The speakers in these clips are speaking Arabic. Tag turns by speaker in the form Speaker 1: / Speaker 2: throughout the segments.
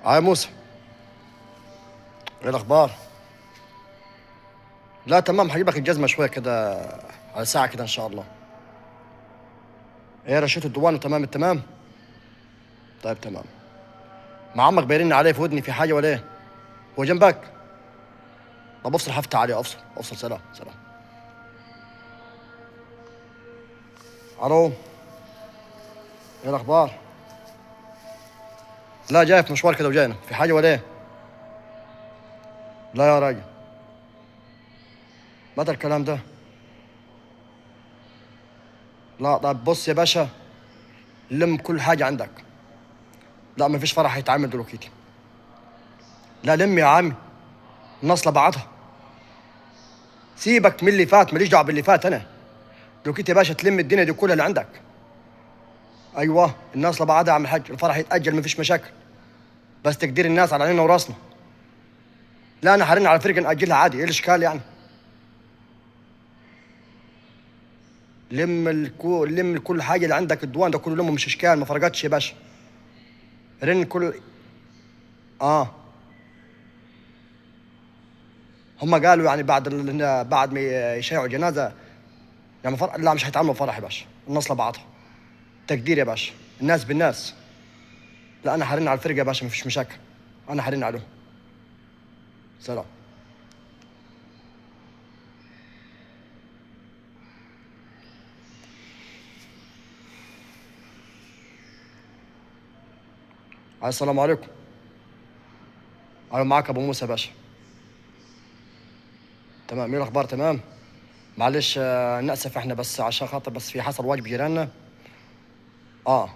Speaker 1: يا موسى، ايه الاخبار؟ لا تمام، هجيب لك الجزمه شويه كده، على ساعه كده ان شاء الله. ايه رشيت الديوان وتمام التمام؟ طيب تمام. مع عمك بيرن عليه في ودني، في حاجه ولا ايه؟ هو جنبك؟ طب افصل، هفتح عليه، افصل افصل، سلام سلام. الو، ايه الاخبار؟ لا جاي في مشوار كده وجاينا، في حاجه ولا ايه؟ لا يا راجل، متى الكلام ده؟ لا طب بص يا باشا، لم كل حاجه عندك. لا مفيش فرح هيتعمل دلوقتي. لا لم يا عمي، النص لبعضها. سيبك من اللي فات، ماليش دعوه باللي فات انا. دلوقتي يا باشا تلم الدنيا دي كلها اللي عندك. ايوه الناس لبعضها، عم الحاج الفرح يتاجل، مفيش مشاكل. بس تقدير الناس على عيننا وراسنا. لا انا حرينا على فرقه ناجلها عادي، ايه الاشكال يعني؟ لم كل حاجه اللي عندك، الديوان ده كله لمه، مش اشكال، ما فرقتش يا باشا. رن كل. اه، هم قالوا يعني بعد ما يشيعوا جنازه يعني لا مش هيتعملوا فرح يا باشا، الناس لبعضها. تقدير يا باشا، الناس بالناس. لا انا حرينا على الفرقه يا باشا، مفيش مشاكل. انا حرينا عليهم. سلام. السلام عليكم. انا معاك ابو موسى يا باشا. تمام، ايه الاخبار؟ تمام. معلش نأسف احنا بس عشان خاطر بس في حصل واجب جيراننا. اه.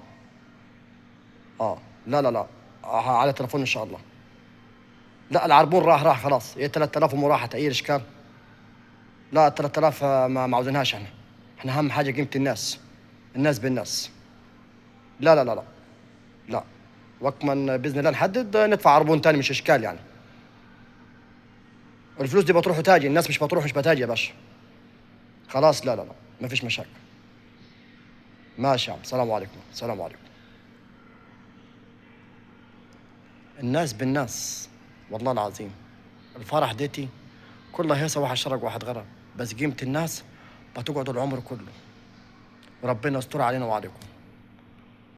Speaker 1: اه. لا لا لا. على التليفون ان شاء الله. لا العربون راح خلاص، ايه 3000 ومراحة، اي اشكال. لا 3000 ما عاوزينهاش احنا. احنا اهم حاجة قيمة الناس، الناس بالناس. لا لا لا لا. لا. وقت ما باذن الله نحدد ندفع عربون تاني، مش اشكال يعني. الفلوس دي بتروح وتاجي، الناس مش بتروح مش بتاجي يا باشا. خلاص لا لا لا، ما فيش مشاكل. ماشي يا عم، السلام عليكم، السلام عليكم. الناس بالناس، والله العظيم. الفرح ديتي كلها هيصة، واحد شرق واحد غرب. بس قيمة الناس بتقعد العمر كله. وربنا يستر علينا وعليكم.